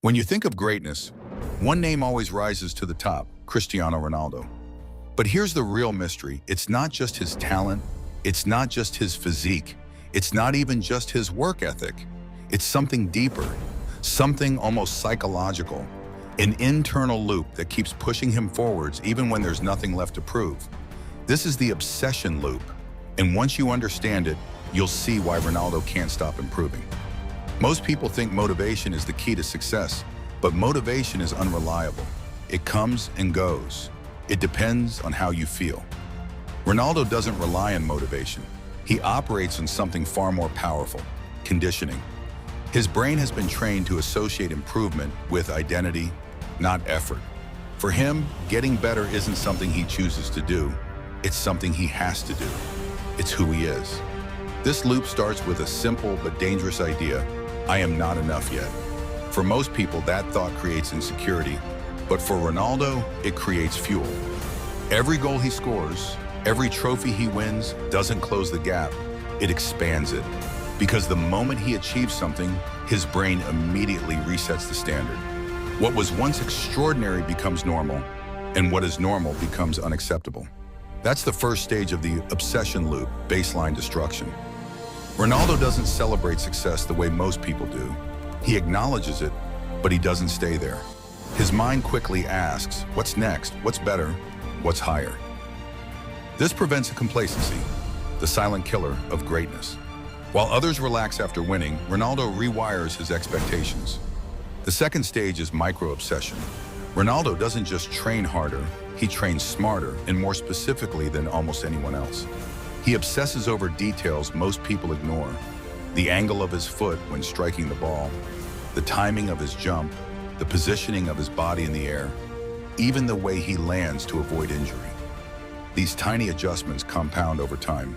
When you think of greatness, one name always rises to the top: Cristiano Ronaldo. But here's the real mystery. It's not just his talent, it's not just his physique, it's not even just his work ethic. It's something deeper, something almost psychological, an internal loop that keeps pushing him forwards even when there's nothing left to prove. This is the obsession loop, and once you understand it, you'll see why Ronaldo can't stop improving. Most people think motivation is the key to success, but motivation is unreliable. It comes and goes. It depends on how you feel. Ronaldo doesn't rely on motivation. He operates on something far more powerful: conditioning. His brain has been trained to associate improvement with identity, not effort. For him, getting better isn't something he chooses to do. It's something he has to do. It's who he is. This loop starts with a simple but dangerous idea: I am not enough yet. For most people, that thought creates insecurity, but for Ronaldo, it creates fuel. Every goal he scores, every trophy he wins doesn't close the gap, it expands it. Because the moment he achieves something, his brain immediately resets the standard. What was once extraordinary becomes normal, and what is normal becomes unacceptable. That's the first stage of the obsession loop: baseline destruction. Ronaldo doesn't celebrate success the way most people do. He acknowledges it, but he doesn't stay there. His mind quickly asks, what's next? What's better? What's higher? This prevents a complacency, the silent killer of greatness. While others relax after winning, Ronaldo rewires his expectations. The second stage is micro-obsession. Ronaldo doesn't just train harder, he trains smarter, and more specifically than almost anyone else. He obsesses over details most people ignore: the angle of his foot when striking the ball, the timing of his jump, the positioning of his body in the air, even the way he lands to avoid injury. These tiny adjustments compound over time,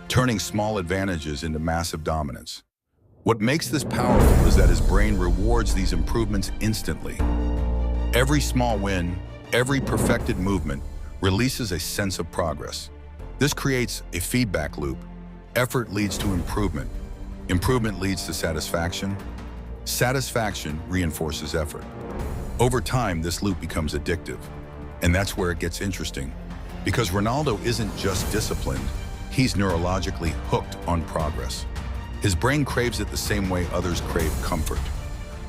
turning small advantages into massive dominance. What makes this powerful is that his brain rewards these improvements instantly. Every small win, every perfected movement releases a sense of progress. This creates a feedback loop. Effort leads to improvement. Improvement leads to satisfaction. Satisfaction reinforces effort. Over time, this loop becomes addictive. And that's where it gets interesting. Because Ronaldo isn't just disciplined, he's neurologically hooked on progress. His brain craves it the same way others crave comfort.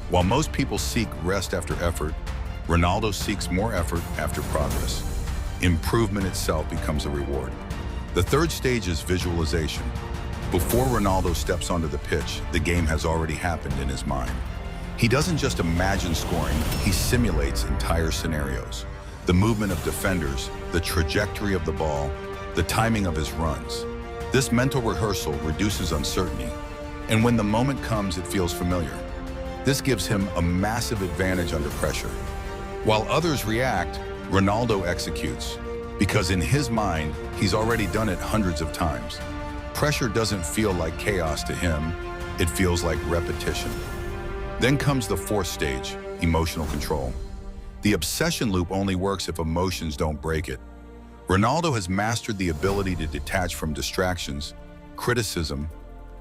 While most people seek rest after effort, Ronaldo seeks more effort after progress. Improvement itself becomes a reward. The third stage is visualization. Before Ronaldo steps onto the pitch, the game has already happened in his mind. He doesn't just imagine scoring, he simulates entire scenarios. The movement of defenders, the trajectory of the ball, the timing of his runs. This mental rehearsal reduces uncertainty, and when the moment comes, it feels familiar. This gives him a massive advantage under pressure. While others react, Ronaldo executes, because in his mind, he's already done it hundreds of times. Pressure doesn't feel like chaos to him, it feels like repetition. Then comes the fourth stage: emotional control. The obsession loop only works if emotions don't break it. Ronaldo has mastered the ability to detach from distractions, criticism,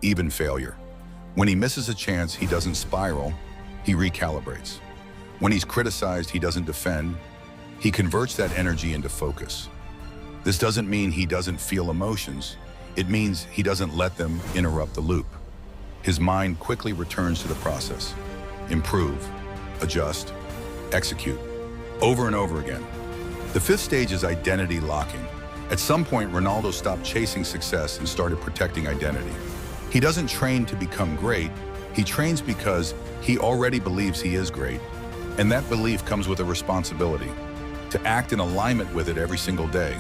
even failure. When he misses a chance, he doesn't spiral, he recalibrates. When he's criticized, he doesn't defend, he converts that energy into focus. This doesn't mean he doesn't feel emotions. It means he doesn't let them interrupt the loop. His mind quickly returns to the process. Improve, adjust, execute, over and over again. The fifth stage is identity locking. At some point, Ronaldo stopped chasing success and started protecting identity. He doesn't train to become great, he trains because he already believes he is great. And that belief comes with a responsibility: to act in alignment with it every single day.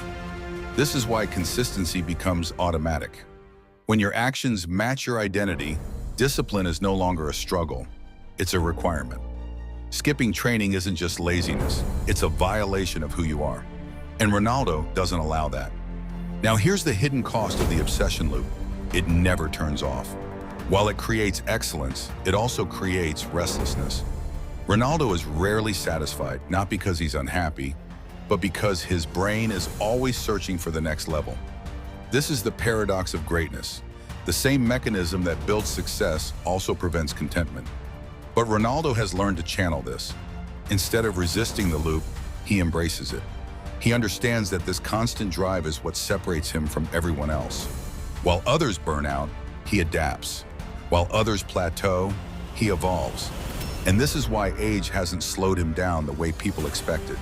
This is why consistency becomes automatic. When your actions match your identity, discipline is no longer a struggle, it's a requirement. Skipping training isn't just laziness, it's a violation of who you are. And Ronaldo doesn't allow that. Now here's the hidden cost of the obsession loop: it never turns off. While it creates excellence, it also creates restlessness. Ronaldo is rarely satisfied, not because he's unhappy, but because his brain is always searching for the next level. This is the paradox of greatness. The same mechanism that builds success also prevents contentment. But Ronaldo has learned to channel this. Instead of resisting the loop, he embraces it. He understands that this constant drive is what separates him from everyone else. While others burn out, he adapts. While others plateau, he evolves. And this is why age hasn't slowed him down the way people expected.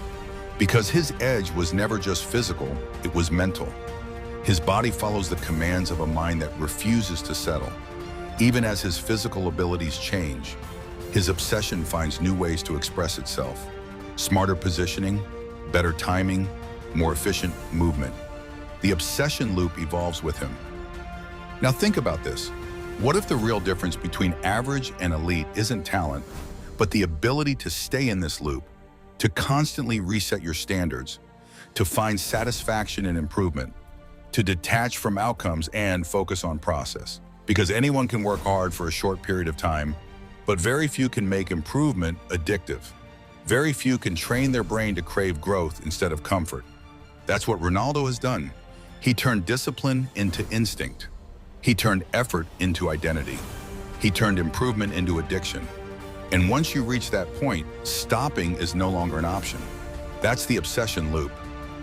Because his edge was never just physical, it was mental. His body follows the commands of a mind that refuses to settle. Even as his physical abilities change, his obsession finds new ways to express itself. Smarter positioning, better timing, more efficient movement. The obsession loop evolves with him. Now think about this. What if the real difference between average and elite isn't talent, but the ability to stay in this loop, to constantly reset your standards, to find satisfaction in improvement, to detach from outcomes and focus on process? Because anyone can work hard for a short period of time, but very few can make improvement addictive. Very few can train their brain to crave growth instead of comfort. That's what Ronaldo has done. He turned discipline into instinct. He turned effort into identity. He turned improvement into addiction. And once you reach that point, stopping is no longer an option. That's the obsession loop.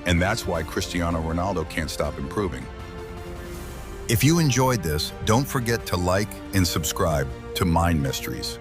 And that's why Cristiano Ronaldo can't stop improving. If you enjoyed this, don't forget to like and subscribe to Mind Mysteries.